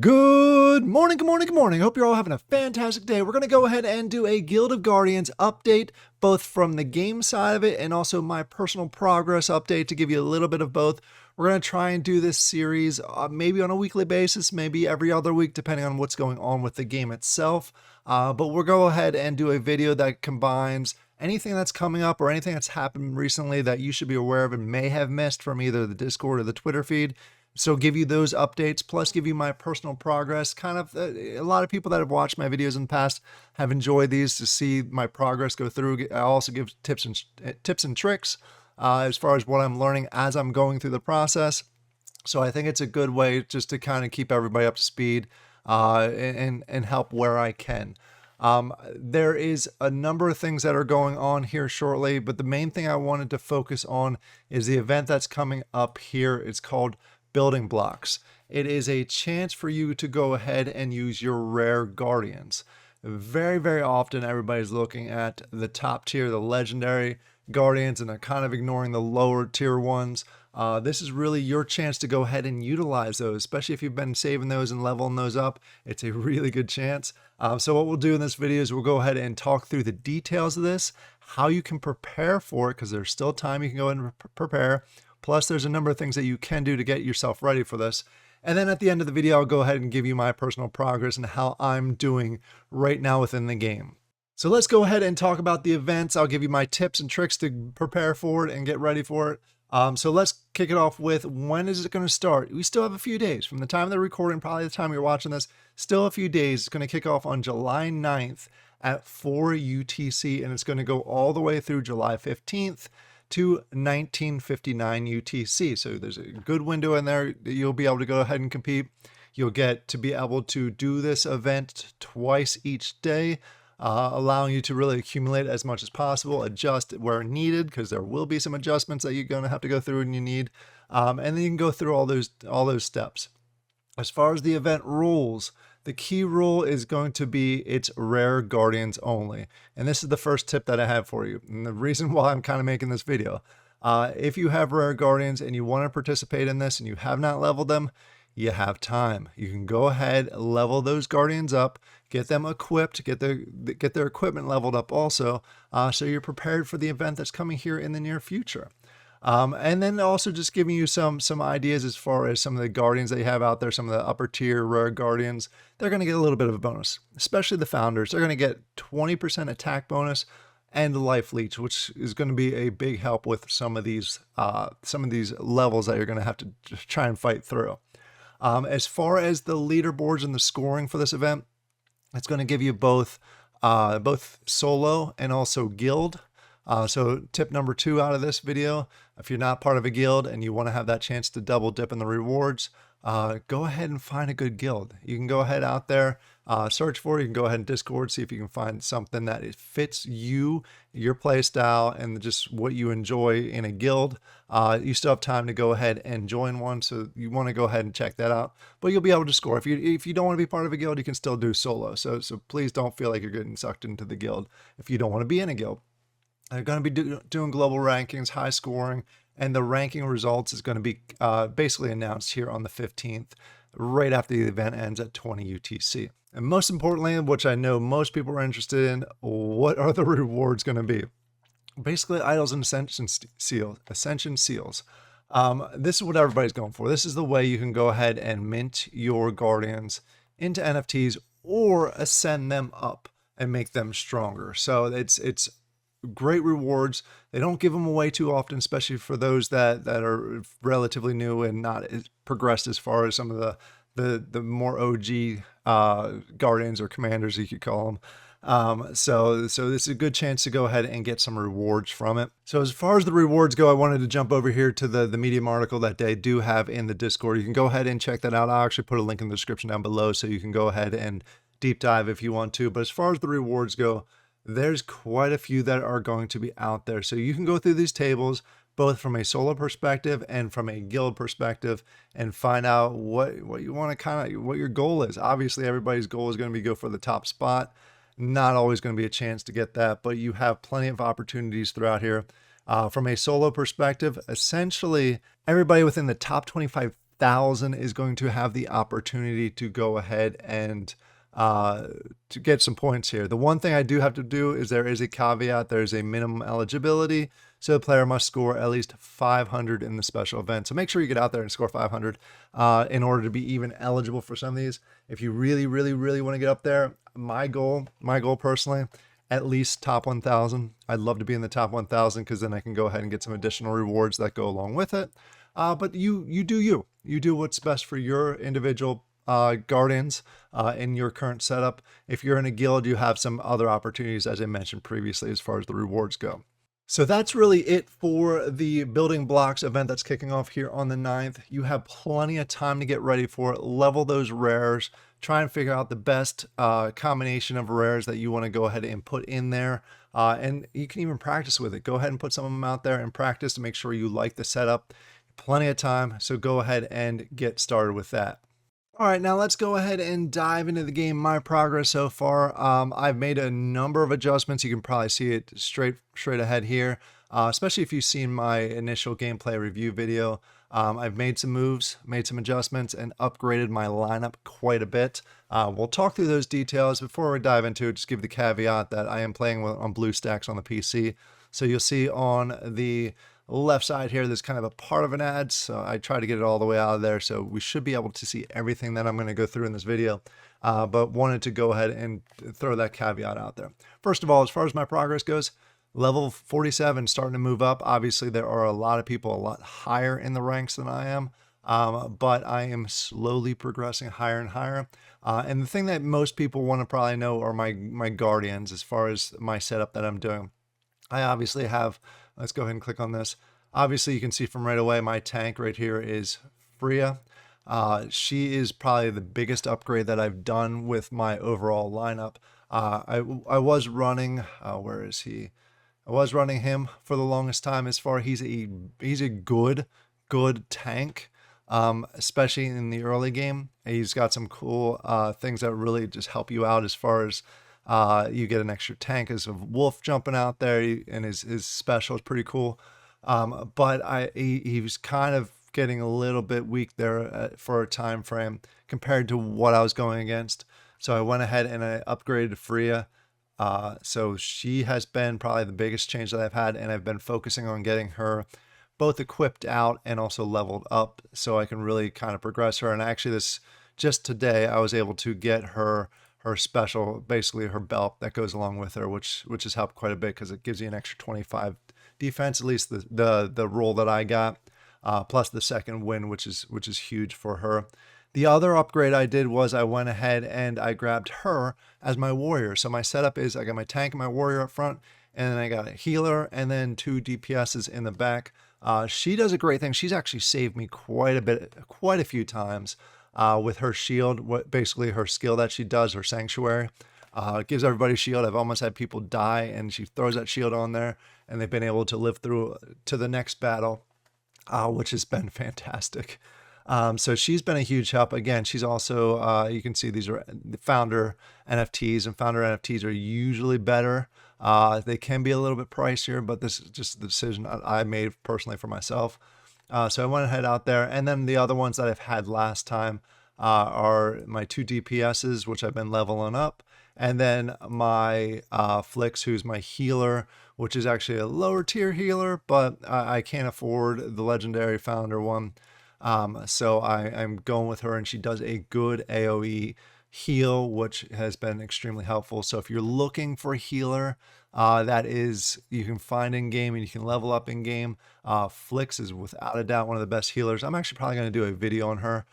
Good morning, good morning, good morning. Hope you're all having a fantastic day. We're going to go ahead and do a Guild of Guardians update, both from the game side of it and also my personal progress update to give you a little bit of both. We're going to try and do this series maybe on a weekly basis, maybe every other week, depending on what's going on with the game itself. But we'll go ahead and do a video that combines anything that's coming up or anything that's happened recently that you should be aware of and may have missed from either the Discord or the Twitter feed. So give you those updates, plus give you my personal progress. Kind of a lot of people that have watched my videos in the past have enjoyed these to see my progress go through. I also give tips and tricks as far as what I'm learning as I'm going through the process. So I think it's a good way just to kind of keep everybody up to speed and help where I can. There is a number of things that are going on here shortly, but the main thing I wanted to focus on is the event that's coming up here. It's called Building Blocks. It is a chance for you to go ahead and use your rare Guardians. Very often everybody's looking at the top tier, the legendary Guardians, and they're kind of ignoring the lower tier ones. This is really your chance to go ahead and utilize those, especially if you've been saving those and leveling those up. It's a really good chance. So what we'll do in this video is we'll go ahead and talk through the details of this, how you can prepare for it, because there's still time you can go ahead and prepare. Plus, there's a number of things that you can do to get yourself ready for this. And then at the end of the video, I'll go ahead and give you my personal progress and how I'm doing right now within the game. So let's go ahead and talk about the events. I'll give you my tips and tricks to prepare for it and get ready for it. So let's kick it off with, when is it going to start? We still have a few days from the time of the recording, probably the time you're watching this, still a few days. It's going to kick off on July 9th at 4 UTC, and it's going to go all the way through July 15th. to 1959 UTC. So there's a good window in there. You'll be able to go ahead and compete. You'll get to be able to do this event twice each day, allowing you to really accumulate as much as possible, adjust where needed, because there will be some adjustments that you're going to have to go through and you need. And then you can go through all those steps. As far as the event rules, the key rule is going to be it's rare Guardians only. And this is the first tip that I have for you. And the reason why I'm kind of making this video, if you have rare Guardians and you want to participate in this and you have not leveled them, you have time. You can go ahead, level those Guardians up, get them equipped, get their equipment leveled up also, so you're prepared for the event that's coming here in the near future. And then also just giving you some ideas as far as some of the Guardians that you have out there, some of the upper tier rare Guardians. They're going to get a little bit of a bonus, especially the founders. They're going to get 20% attack bonus and life leech, which is going to be a big help with some of these levels that you're going to have to try and fight through. As far as the leaderboards and the scoring for this event, it's going to give you both solo and also guild. So tip number 2 out of this video, if you're not part of a guild and you want to have that chance to double dip in the rewards, go ahead and find a good guild. You can go ahead out there, search for it. You can go ahead and Discord, see if you can find something that fits you, your play style, and just what you enjoy in a guild. You still have time to go ahead and join one, so you want to go ahead and check that out. But you'll be able to score. If you don't want to be part of a guild, you can still do solo. So please don't feel like you're getting sucked into the guild if you don't want to be in a guild. They're going to be doing global rankings, high scoring, and the ranking results is going to be basically announced here on the 15th, right after the event ends at 20 UTC. And most importantly, which I know most people are interested in, what are the rewards going to be? Basically, idols and ascension seals. This is what everybody's going for. This is the way you can go ahead and mint your Guardians into NFTs or ascend them up and make them stronger. So it's great rewards. They don't give them away too often, especially for those that are relatively new and not as progressed as far as some of the more OG Guardians or Commanders, you could call them. So this is a good chance to go ahead and get some rewards from it. So as far as the rewards go, I wanted to jump over here to the Medium article that they do have in the Discord. You can go ahead and check that out. I'll actually put a link in the description down below so you can go ahead and deep dive if you want to. But as far as the rewards go, there's quite a few that are going to be out there. So you can go through these tables, both from a solo perspective and from a guild perspective, and find out what you want to what your goal is. Obviously, everybody's goal is going to be go for the top spot. Not always going to be a chance to get that, but you have plenty of opportunities throughout here. From a solo perspective, essentially everybody within the top 25 1,000 is going to have the opportunity to go ahead and to get some points here. The one thing I do have to do is there is a caveat. There's a minimum eligibility. So the player must score at least 500 in the special event. So make sure you get out there and score 500 in order to be even eligible for some of these. If you really, really, really want to get up there, my goal personally, at least top 1,000. I'd love to be in the top 1,000 because then I can go ahead and get some additional rewards that go along with it. But you do what's best for your individual Guardians in your current setup. If you're in a guild, you have some other opportunities, as I mentioned previously, as far as the rewards go. So that's really it for the building blocks event that's kicking off here on the 9th. You have plenty of time to get ready for it. Level those rares. Try and figure out the best combination of rares that you want to go ahead and put in there. And you can even practice with it. Go ahead and put some of them out there and practice to make sure you like the setup. Plenty of time, so go ahead and get started with that. All right, now let's go ahead and dive into the game. My progress so far. I've made a number of adjustments. You can probably see it straight ahead here, especially if you've seen my initial gameplay review video. I've made some moves, made some adjustments, and upgraded my lineup quite a bit. We'll talk through those details. Before we dive into it, just give the caveat that I am playing on BlueStacks on the PC. So you'll see on the left side here, there's kind of a part of an ad, so I try to get it all the way out of there, so we should be able to see everything that I'm going to go through in this video, but wanted to go ahead and throw that caveat out there. First of all, as far as my progress goes, level 47 starting to move up. Obviously, there are a lot of people a lot higher in the ranks than I am, but I am slowly progressing higher and higher. And the thing that most people want to probably know are my Guardians as far as my setup that I'm doing. I obviously have, let's go ahead and click on this. Obviously, you can see from right away, my tank right here is Freya. She is probably the biggest upgrade that I've done with my overall lineup. I was running, where is he? I was running him for the longest time. As far he's a good tank, especially in the early game. He's got some cool things that really just help you out as far as you get an extra tank as a wolf jumping out there, and his special is pretty cool. But he was kind of getting a little bit weak there for a time frame compared to what I was going against. So I went ahead and I upgraded Freya. So she has been probably the biggest change that I've had, and I've been focusing on getting her both equipped out and also leveled up so I can really kind of progress her. And actually just today I was able to get her special, basically her belt that goes along with her, which has helped quite a bit because it gives you an extra 25 defense, at least the roll that I got, plus the second win, which is huge for her. The other upgrade I did was I went ahead and I grabbed her as my warrior. So my setup is I got my tank and my warrior up front, and then I got a healer and then 2 DPSs in the back. She does a great thing. She's actually saved me quite a few times with her shield, basically her skill that she does, her sanctuary. Gives everybody a shield. I've almost had people die, and she throws that shield on there, and they've been able to live through to the next battle, which has been fantastic. So she's been a huge help. Again, she's also, you can see these are the founder NFTs, and founder NFTs are usually better. They can be a little bit pricier, but this is just the decision I made personally for myself. So I went ahead out there, and then the other ones that I've had last time are my 2 DPSs, which I've been leveling up, and then my Flix, who's my healer, which is actually a lower tier healer, but I can't afford the legendary founder one. So I'm going with her, and she does a good AoE heal, which has been extremely helpful. So if you're looking for a healer, that is, you can find in game and you can level up in game. Flix is without a doubt one of the best healers. I'm actually probably going to do a video on her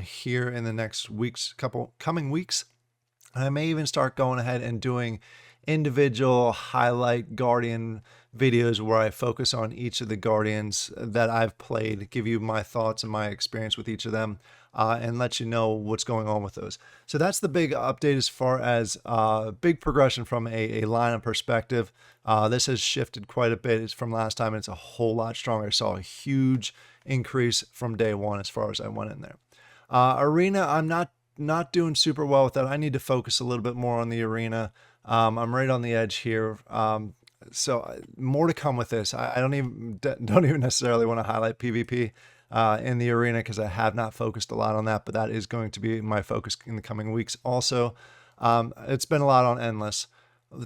here in the next coming weeks. And I may even start going ahead and doing individual highlight Guardian videos where I focus on each of the Guardians that I've played, give you my thoughts and my experience with each of them, and let you know what's going on with those. So that's the big update as far as big progression from a lineup perspective. This has shifted quite a bit from last time, and it's a whole lot stronger. I saw a huge increase from day one as far as I went in there. Arena, I'm not doing super well with that. I need to focus a little bit more on the arena. I'm right on the edge here. So more to come with this. I don't even necessarily want to highlight PvP. in the arena, because I have not focused a lot on that, but that is going to be my focus in the coming weeks. Also, it's been a lot on endless,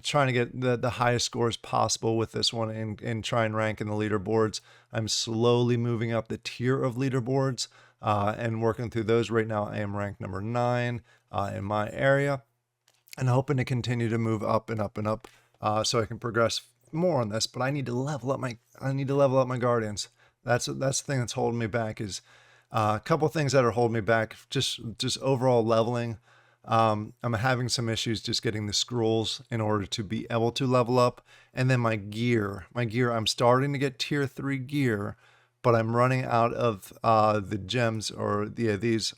trying to get the highest scores possible with this one and try and rank in the leaderboards. I'm slowly moving up the tier of leaderboards and working through those. Right now, I am ranked number 9 in my area, and hoping to continue to move up and up and up so I can progress more on this. But I need to level up my Guardians. That's the thing that's holding me back. Is a couple things that are holding me back. Just overall leveling. I'm having some issues just getting the scrolls in order to be able to level up. And then my gear, I'm starting to get tier 3 gear, but I'm running out of the gems or these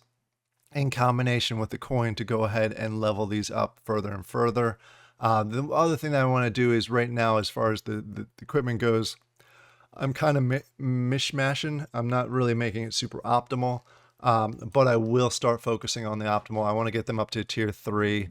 in combination with the coin to go ahead and level these up further and further. The other thing that I want to do is right now, as far as the equipment goes, I'm kind of mishmashing. I'm not really making it super optimal. But I will start focusing on the optimal. I want to get them up to tier 3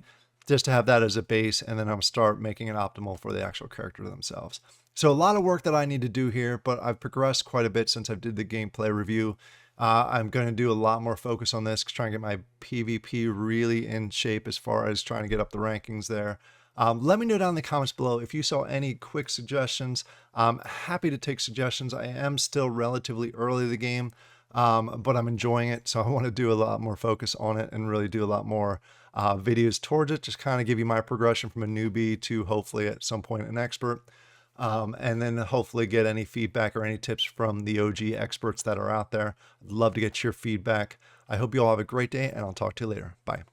just to have that as a base, and then I'll start making it optimal for the actual character themselves. So a lot of work that I need to do here, but I've progressed quite a bit since I did the gameplay review. I'm going to do a lot more focus on this, trying to get my PvP really in shape as far as trying to get up the rankings there. Let me know down in the comments below if you saw any quick suggestions. I'm happy to take suggestions. I am still relatively early in the game. But I'm enjoying it, so I want to do a lot more focus on it and really do a lot more videos towards it, just kind of give you my progression from a newbie to hopefully at some point an expert, and then hopefully get any feedback or any tips from the OG experts that are out there. I'd love to get your feedback. I hope you all have a great day, and I'll talk to you later. Bye.